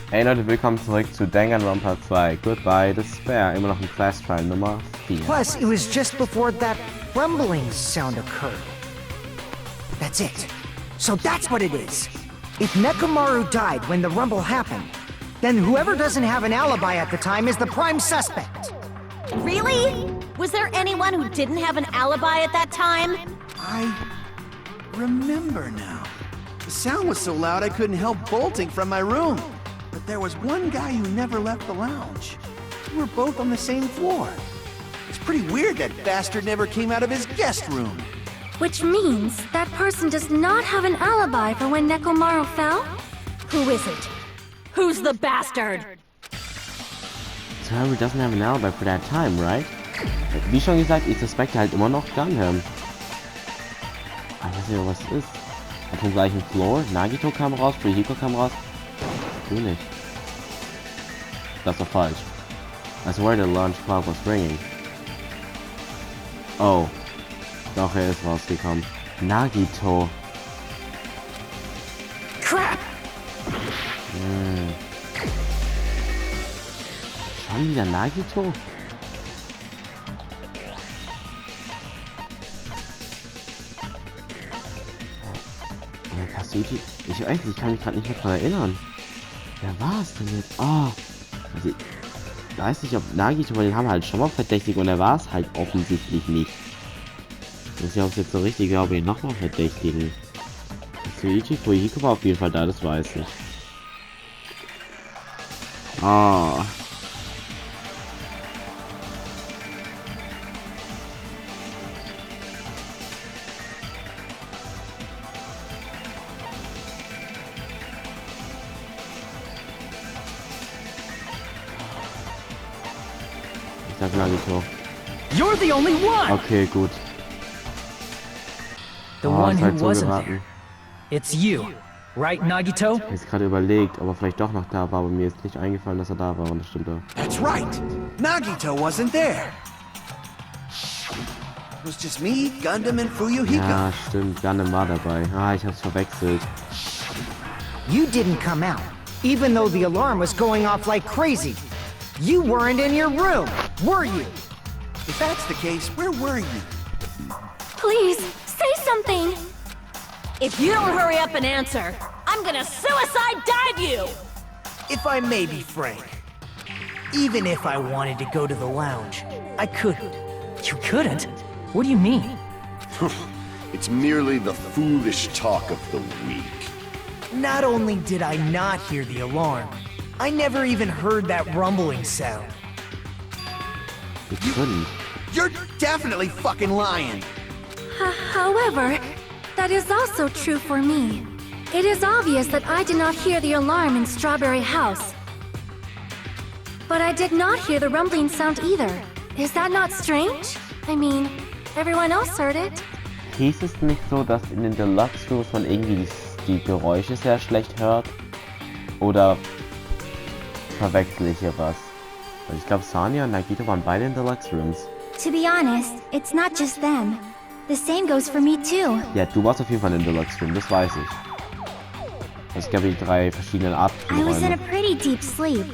Hey Leute, willkommen zurück zu Danganronpa 2. Goodbye, Despair. Immer noch im Class Trial Nummer 4. Plus, it was just before that rumbling sound occurred. That's it. So that's what it is. If Nekomaru died when the rumble happened, then whoever doesn't have an alibi at the time is the prime suspect. Really? Was there anyone who didn't have an alibi at that time? I remember now. The sound was so loud I couldn't help bolting from my room. But there was one guy who never left the lounge. We were both on the same floor. It's pretty weird that bastard never came out of his guest room. Which means that person does not have an alibi for when Nekomaru fell? Who is it? Who's the bastard? So Harry doesn't have an alibi for that time, right? Wie schon gesagt, ich suspekte halt immer noch Gunham. Ich weiß nicht, was es ist. Auf dem gleichen Floor. Nagito kam raus, Fujiko kam raus. Du nicht. Das war falsch. I swear the launch clock was ringing. Oh. Doch, er ist rausgekommen. Nagito. Crap! Schon wieder Nagito? Ich weiß nicht, ich kann mich gerade nicht mehr daran erinnern. Wer war es denn jetzt? Oh. Also, ich weiß nicht, ob Nagito, weil den haben wir halt schon mal verdächtigt und er war es halt offensichtlich nicht. Ich weiß nicht, ob es jetzt so richtig wäre, ob wir ihn nochmal verdächtigen. Fujiko war auf jeden Fall da, das weiß ich. Oh. Ich sag Nagito. You're the only one! Okay, gut. The one who halt so wasn't geraten. there. It's you, right, Nagito? Ich hab jetzt gerade überlegt, ob er vielleicht doch noch da war, aber mir ist nicht eingefallen, dass er da war und das stimmt auch. That's right. Nagito wasn't there. It was just me, Gundam, and Fuyuhiko. Ja, stimmt, Gundam war dabei. Ah, ich hab's verwechselt. You didn't come out, even though the alarm was going off like crazy. You weren't in your room, were you? If that's the case, where were you? Please, say something! If you don't hurry up and answer, I'm gonna suicide dive you! If I may be frank, even if I wanted to go to the lounge, I couldn't. You couldn't? What do you mean? It's merely the foolish talk of the weak. Not only did I not hear the alarm, I never even heard that rumbling sound. Ich couldn't. You're definitely fucking lying. However, that is also true for me. It is obvious that I did not hear the alarm in Strawberry House. But I did not hear the rumbling sound either. Is that not strange? I mean, everyone else heard it. Hieß es nicht so, dass in den Deluxe Rooms man irgendwie die Geräusche sehr schlecht hört? Oder verwechsel ich hier was? Weil ich glaube, Sanya und Nagito waren beide in Deluxe Rooms. To be honest, it's not just them. The same goes for me too. Ja, du warst auf jeden Fall in Deluxe Room, das weiß ich. Es gab die 3 verschiedenen Arten von I was in a Räumen. pretty deep sleep,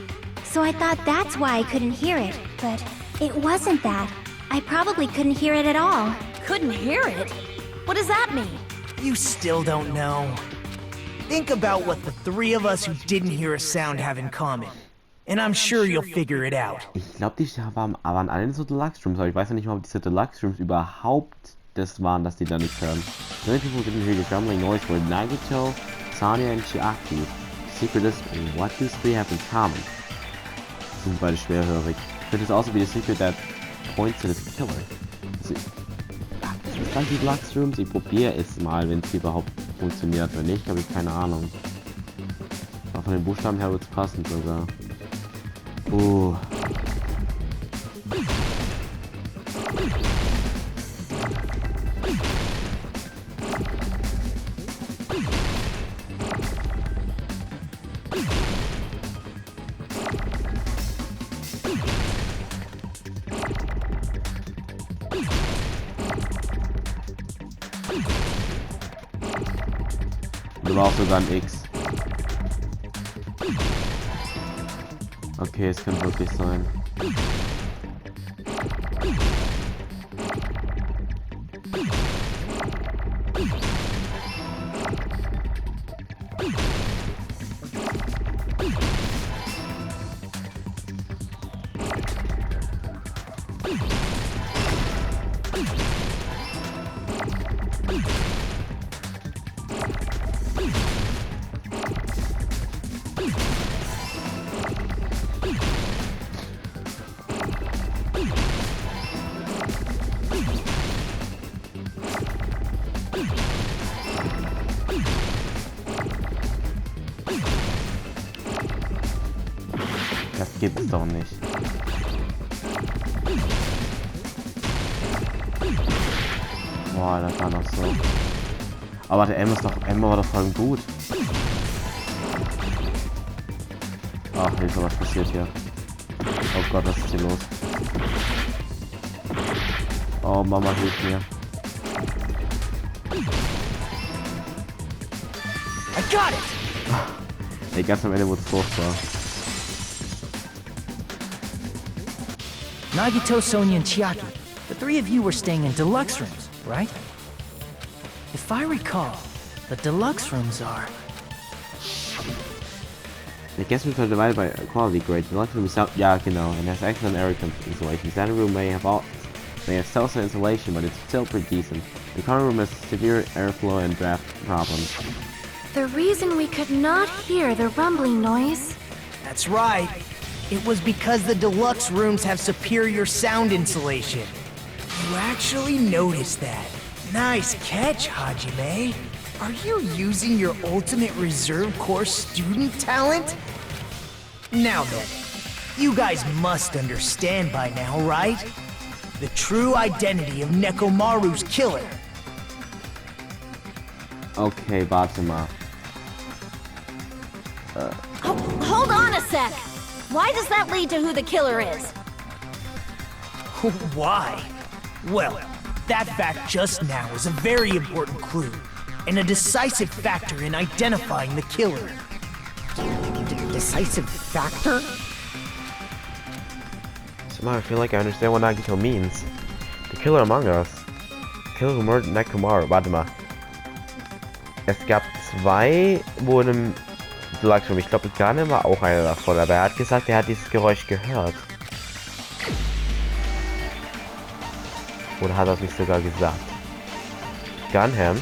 so I thought that's why I couldn't hear it. But it wasn't that. I probably couldn't hear it at all. Couldn't hear it? What does that mean? You still don't know. Think about what the three of us who didn't hear a sound have in common. And I'm sure you'll figure it out. Ich glaube, die waren alle in so Deluxe Rooms, aber ich weiß ja nicht mal, ob diese Deluxe Rooms überhaupt das waren, dass die da nichts hören. Many people didn't hear the rumbling noise were Nagito, Sanya and Chiaki. The secret is, what these three have in common. Die sind beide schwerhörig. Könnte es auch so wie the secret that points to the killer. Also, das sind die Deluxe Rooms, ich probiere es mal, wenn es überhaupt funktioniert. Wenn nicht, habe ich keine Ahnung. Aber von den Buchstaben her wird es passen sogar. Da war auch sogar ein X. Okay, es kann wirklich sein. Das gibt's doch nicht. Boah, das war noch so. Aber der Emma war doch voll gut. Ach, Hilfe, was passiert hier? Oh Gott, was ist hier los? Oh, Mama hilft mir. I got it! Ey, ganz am Ende wurde es furchtbar. Nagito, Sonia, and Chiaki. The three of you were staying in deluxe rooms, right? If I recall, the deluxe rooms are... The guest rooms are divided by quality grade. The deluxe room is yeah, genau, and has excellent air insulation. Standard room may have so-so insulation, but it's still pretty decent. The common room has severe airflow and draft problems. The reason we could not hear the rumbling noise... That's right. It was because the deluxe rooms have superior sound insulation. You actually noticed that. Nice catch, Hajime. Are you using your ultimate reserve corps student talent? Now then, you guys must understand by now, right? The true identity of Nekomaru's killer. Okay, warte mal. Hold on a sec! Why does that lead to who the killer is? Why? Well, that fact just now is a very important clue, and a decisive factor in identifying the killer. Decisive factor? Somehow I feel like I understand what Nagito means. The killer among us. The killer who murdered Nekomaru. Warte mal. Es gab zwei, wo in einem Deluxe Room. Ich glaube, Gane war auch einer davon, aber er hat gesagt, er hat dieses Geräusch gehört. Oder hat er es nicht sogar gesagt? Gunham?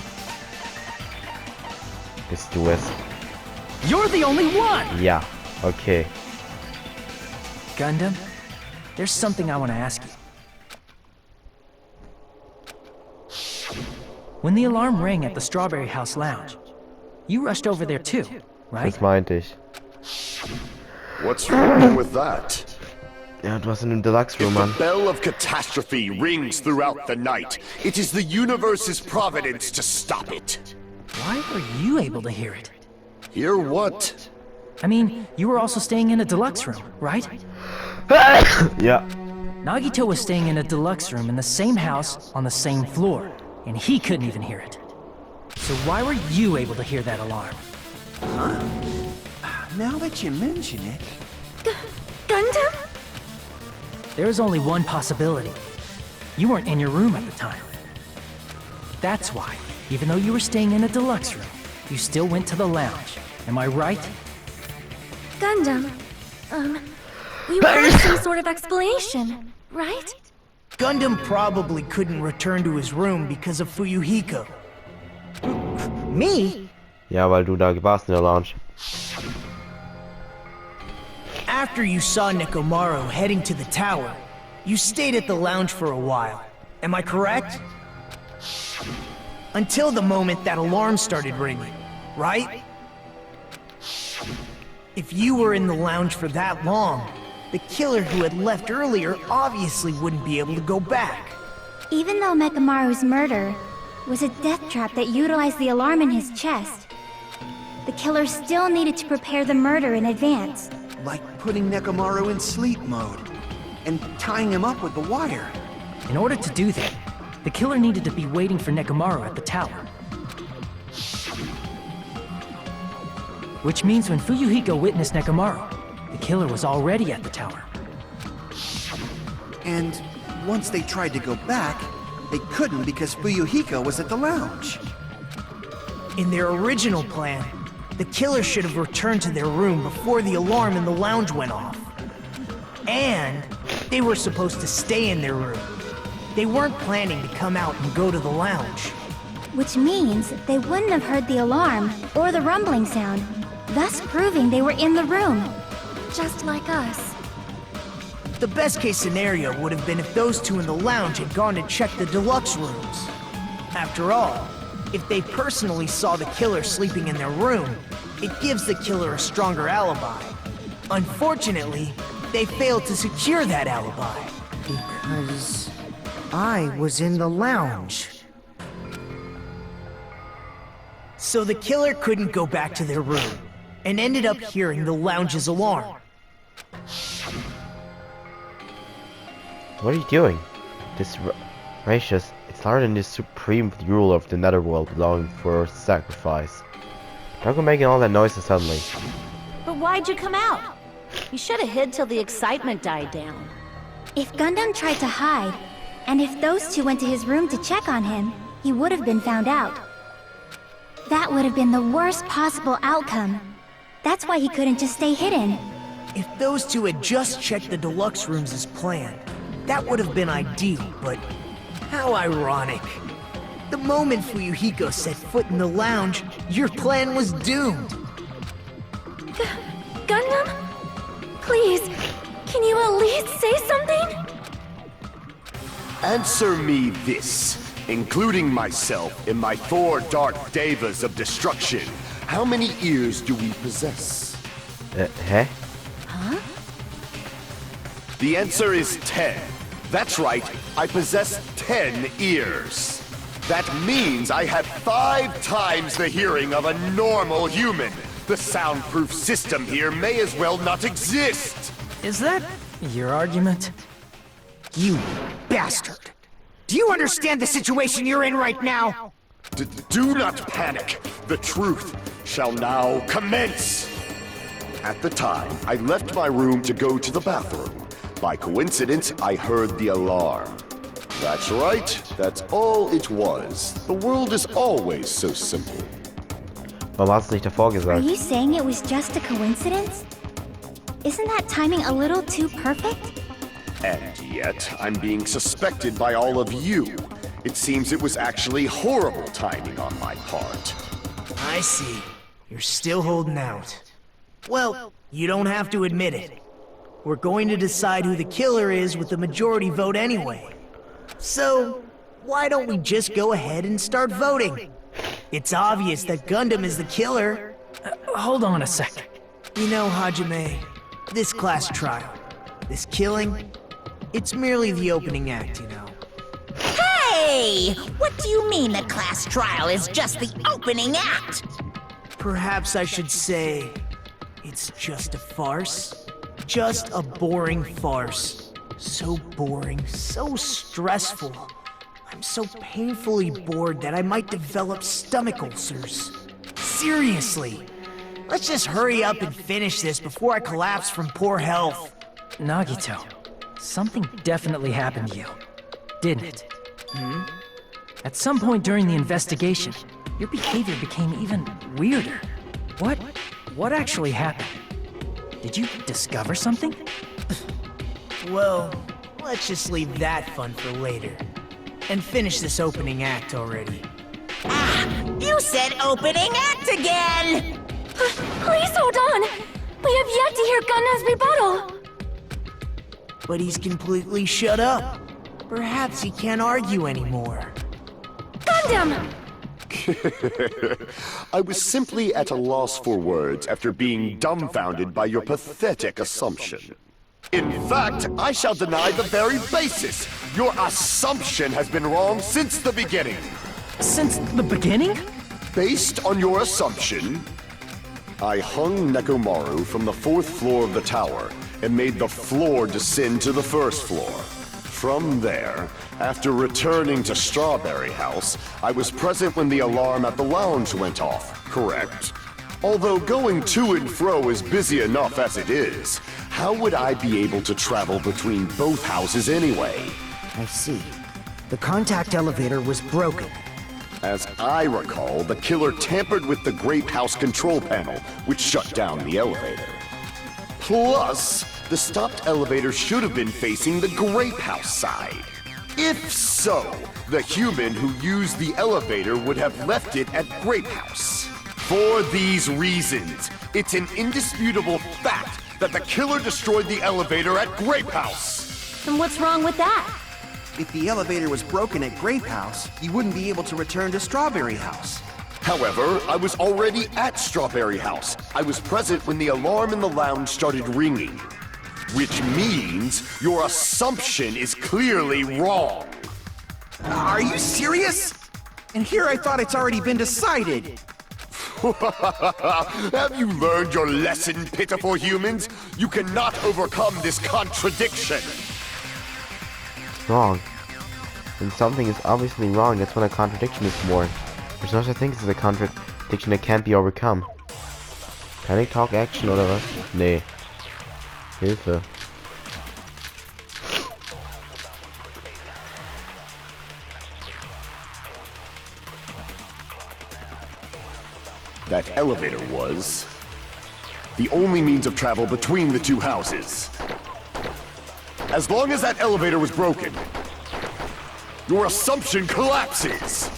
Bist du es? You're the only one! Ja, okay. Gundam, there's something I want to ask you. When the alarm rang at the Strawberry House Lounge, you rushed over there too, right? Das meinte ich. What's wrong with that? Ja, du hast in einem Deluxe Room, If Mann. the bell of catastrophe rings throughout the night, it is the universe's providence to stop it. Why were you able to hear it? Hear what? I mean, you were also staying in a deluxe room, right? Ja. Nagito was staying in a deluxe room in the same house on the same floor, and he couldn't even hear it. So why were you able to hear that alarm? Now that you mention it... Gundam? There is only one possibility. You weren't in your room at the time. That's why, even though you were staying in a deluxe room, you still went to the lounge. Am I right? Gundam, we wanted some sort of explanation, right? Gundam probably couldn't return to his room because of Fuyuhiko. Me? Ja, weil du da warst in der Lounge. After you saw Nekomaru heading to the tower, you stayed at the lounge for a while. Am I correct? Until the moment that alarm started ringing, right? If you were in the lounge for that long, the killer who had left earlier obviously wouldn't be able to go back. Even though Mekamaru's murder was a death trap that utilized the alarm in his chest, the killer still needed to prepare the murder in advance. Like putting Nekomaru in sleep mode and tying him up with the wire. In order to do that, the killer needed to be waiting for Nekomaru at the tower. Which means when Fuyuhiko witnessed Nekomaru, The killer was already at the tower. And once they tried to go back, they couldn't because Fuyuhiko was at the lounge. In their original plan, the killer should have returned to their room before the alarm in the lounge went off. And they were supposed to stay in their room. They weren't planning to come out and go to the lounge. Which means they wouldn't have heard the alarm or the rumbling sound, thus proving they were in the room. Just like us. The best case scenario would have been if those two in the lounge had gone to check the deluxe rooms. After all, if they personally saw the killer sleeping in their room, it gives the killer a stronger alibi. Unfortunately, they failed to secure that alibi. Because I was in the lounge. So the killer couldn't go back to their room, and ended up hearing the lounge's alarm. What are you doing? This Gracious, it's larger than the supreme ruler of the netherworld belonging for sacrifice. Don't go making all that noise suddenly. But why'd you come out? You should have hid till the excitement died down. If Gundam tried to hide, and if those two went to his room to check on him, he would have been found out. That would have been the worst possible outcome. That's why he couldn't just stay hidden. If those two had just checked the deluxe rooms as planned, that would have been ideal, but how ironic. The moment Fuyuhiko set foot in the lounge, your plan was doomed. Gundam? Please, can you at least say something? Answer me this. Including myself in my 4 dark devas of destruction, how many ears do we possess? Huh? The answer is 10. That's right, I possess 10 ears. That means I have 5 times the hearing of a normal human. The soundproof system here may as well not exist. Is that your argument? You bastard! Do you understand the situation you're in right now? Do not panic. The truth shall now commence. At the time, I left my room to go to the bathroom. By coincidence, I heard the alarm. That's right, that's all it was. The world is always so simple. Warum hat's nicht davor Are gesagt? you saying it was just a coincidence? Isn't that timing a little too perfect? And yet, I'm being suspected by all of you. It seems it was actually horrible timing on my part. I see. You're still holding out. Well, you don't have to admit it. We're going to decide who the killer is with the majority vote anyway. So, why don't we just go ahead and start voting? It's obvious that Gundam is the killer. Hold on a sec. You know, Hajime, this class trial, this killing, it's merely the opening act, you know. Hey! What do you mean the class trial is just the opening act? Perhaps I should say, it's just a farce. Just a boring farce. So boring, so stressful. I'm so painfully bored that I might develop stomach ulcers. Seriously. Let's just hurry up and finish this before I collapse from poor health. Nagito, something definitely happened to you, didn't it? At some point during the investigation, your behavior became even weirder. What actually happened? Did you discover something? Well, let's just leave that fun for later. And finish this opening act already. Ah! You said opening act again! Please hold on! We have yet to hear Gundam's rebuttal! But he's completely shut up. Perhaps he can't argue anymore. Gundam! I was simply at a loss for words after being dumbfounded by your pathetic assumption. In fact, I shall deny the very basis. Your assumption has been wrong since the beginning. Since the beginning? Based on your assumption, I hung Nekomaru from the 4th floor of the tower and made the floor descend to the 1st floor. From there, after returning to Strawberry House, I was present when the alarm at the lounge went off, correct? Although going to and fro is busy enough as it is, how would I be able to travel between both houses anyway? I see. The contact elevator was broken. As I recall, the killer tampered with the Grape House control panel, which shut down the elevator. Plus, the stopped elevator should have been facing the Grape House side. If so, the human who used the elevator would have left it at Grape House. For these reasons, it's an indisputable fact that the killer destroyed the elevator at Grape House. And what's wrong with that? If the elevator was broken at Grape House, you wouldn't be able to return to Strawberry House. However, I was already at Strawberry House. I was present when the alarm in the lounge started ringing. Which means your assumption is clearly wrong. Are you serious? And here I thought it's already been decided. Have you learned your lesson, pitiful humans? You cannot overcome this contradiction. Wrong. When something is obviously wrong, that's when a contradiction is born. There's no such thing as a contradiction that can't be overcome. Panic Talk Action oder was? Nee. Hilfe. That elevator was the only means of travel between the two houses. As long as that elevator was broken, your assumption collapses.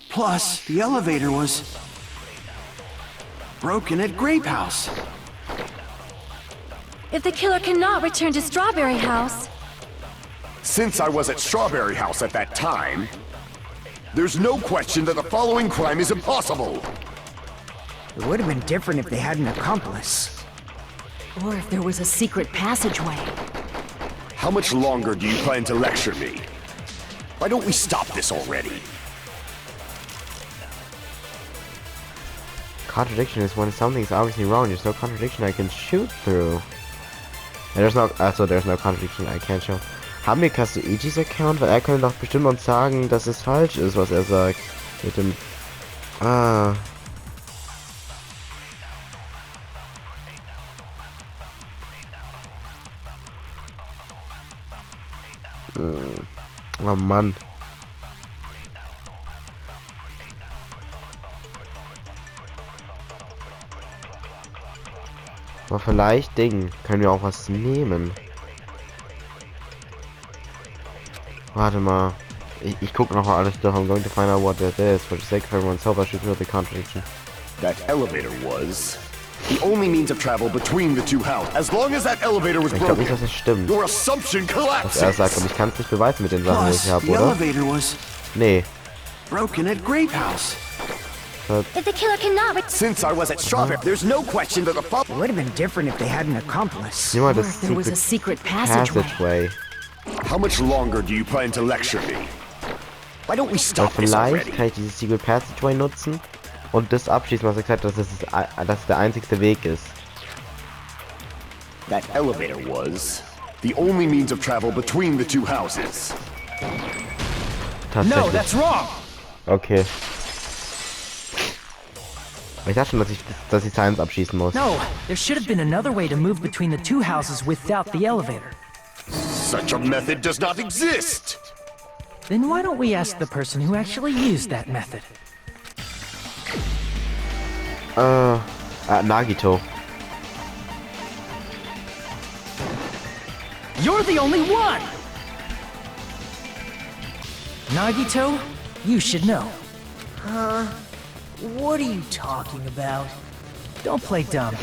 Plus, the elevator was broken at Grape House. If the killer cannot return to Strawberry House... Since I was at Strawberry House at that time, there's no question that the following crime is impossible. It would have been different if they had an accomplice. Or if there was a secret passageway. How much longer do you plan to lecture me? Why don't we stop this already? Contradiction is when something is obviously wrong. There's no contradiction I can shoot through. And there's no contradiction I can't show. Haben wir Kazuichis Account? Weil er könnte doch bestimmt uns sagen, dass es falsch ist, was er sagt. Mit dem... Ah... Oh Mann. Aber vielleicht können wir auch was nehmen. Warte mal. Ich guck noch mal alles durch. I'm going to find out what that is. For the sake of everyone's help, I should know the contradiction. That elevator was the only means of travel between the two houses. As long as that elevator was Ich glaube broken, nicht, dass es stimmt, your assumption was collapses. er sagt. Und ich kann es nicht beweisen mit den Sachen, die Plus, ich habe, the oder? elevator was Nee. broken at Grape House. If the killer cannot return... Since I was at Strawberry, there's no question that the It would have been different if they had an accomplice. Nimm mal Or das if there was a secret passageway. How much longer do you plan to lecture me? Why don't we Weil stop this vielleicht already? kann ich dieses Secret Passageway nutzen und das abschließen, was er gesagt hat, dass es der einzigste Weg ist. That elevator was the only means of travel between the two houses. Tatsächlich. No, that's wrong! Okay. Ich dachte schon, dass ich Science abschießen muss. No, there should have been another way to move between the two houses without the elevator. Such a method does not exist! Then why don't we ask the person who actually used that method? Nagito. You're the only one! Nagito, you should know. What are you talking about? Don't play dumb.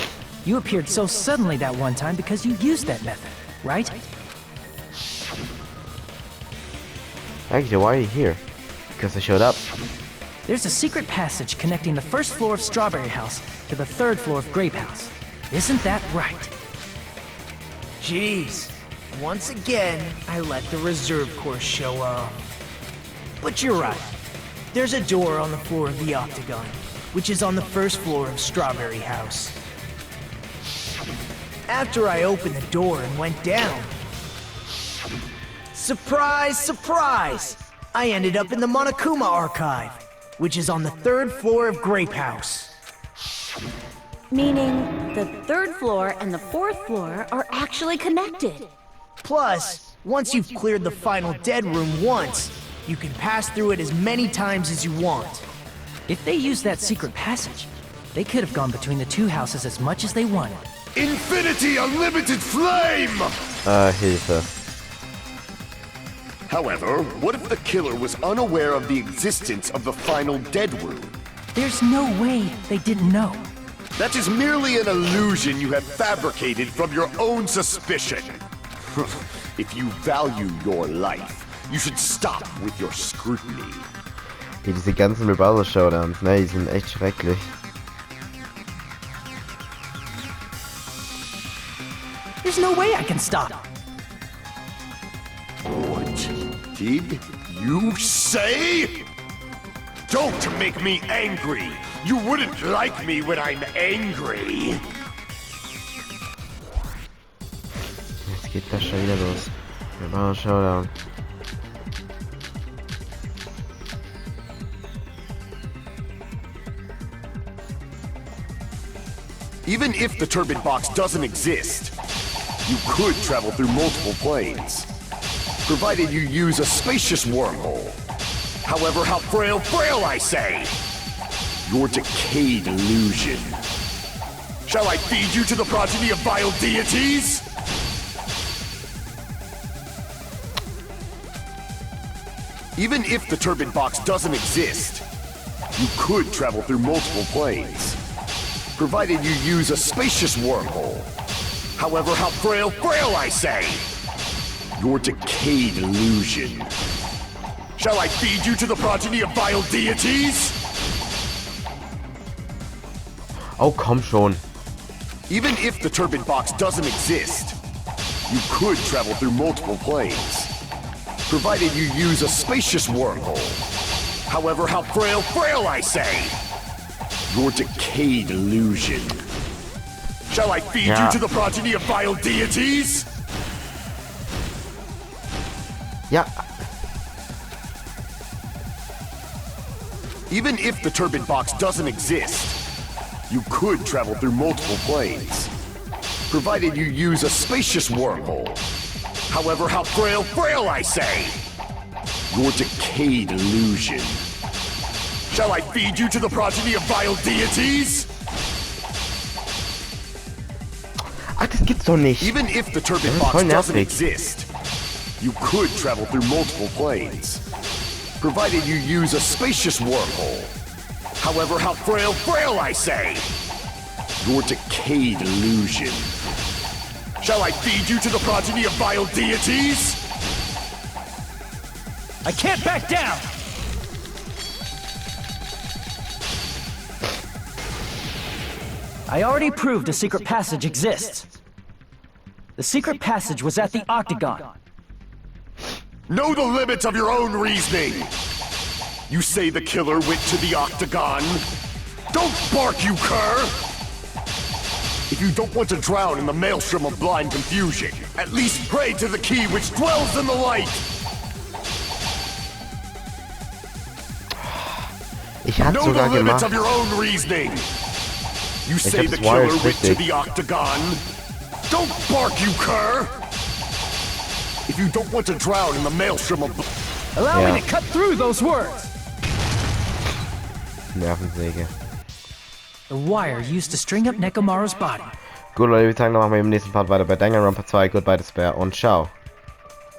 You appeared so suddenly that one time because you used that method, right? Nagito, why are you here? Because I showed up. There's a secret passage connecting the first floor of Strawberry House to the third floor of Grape House. Isn't that right? Jeez. Once again, I let the reserve course show up. But you're right. There's a door on the floor of the Octagon, which is on the first floor of Strawberry House. After I opened the door and went down, surprise, surprise! I ended up in the Monokuma archive, which is on the third floor of Grape House. Meaning the third floor and the fourth floor are actually connected. Plus, once you've cleared the final dead room once, you can pass through it as many times as you want. If they used that secret passage, they could have gone between the two houses as much as they wanted. Infinity Unlimited Flame! Hilfe. However, what if the killer was unaware of the existence of the final dead room? There's no way they didn't know. That is merely an illusion you have fabricated from your own suspicion. If you value your life, you should stop with your scrutiny. Wie diese ganzen Revolver-Showdowns, ne, die sind echt schrecklich. There's no way I can stop. What did you say? Don't make me angry. You wouldn't like me when I'm angry. Jetzt geht das schon wieder los. Revolver-Showdown. Even if the turbine box doesn't exist, you could travel through multiple planes, provided you use a spacious wormhole. However, how frail, I say! Your decayed illusion. Shall I feed you to the progeny of vile deities? Even if the turbine box doesn't exist, you could travel through multiple planes, provided you use a spacious wormhole. However, how frail, I say! Your decayed illusion. Shall I feed you to the progeny of vile deities? Oh, komm schon. Even if the turbine box doesn't exist, you could travel through multiple planes, provided you use a spacious wormhole. However, how frail, I say! Your decayed illusion. Shall I feed you to the progeny of vile deities? Ja. Even if the turbine box doesn't exist, you could travel through multiple planes, provided you use a spacious wormhole. However, how frail, I say! Your decayed illusion. Shall I feed you to the progeny of vile deities? Ach, das gibt's doch nicht. Even if the turbine box doesn't exist, you could travel through multiple planes, provided you use a spacious wormhole. However, how frail, I say! Your decayed illusion. Shall I feed you to the progeny of vile deities? I can't back down! I already proved a secret passage exists. The secret passage was at the Octagon. Know the limits of your own reasoning! You say the killer went to the Octagon? Don't bark, you cur! If you don't want to drown in the maelstrom of blind confusion, at least pray to the key which dwells in the light! Ich hab's Know sogar the limits gemacht. of your own reasoning! You say the killer went to the Octagon? Don't bark, you cur! If you don't want to drown in the maelstrom of... Allow me to cut through those words! Nervensäge. The wire used to string up Nekomaru's body. Gut, Leute, ich würde sagen, dann machen wir im nächsten Part weiter bei Danganronpa 2. Goodbye, Despair und ciao.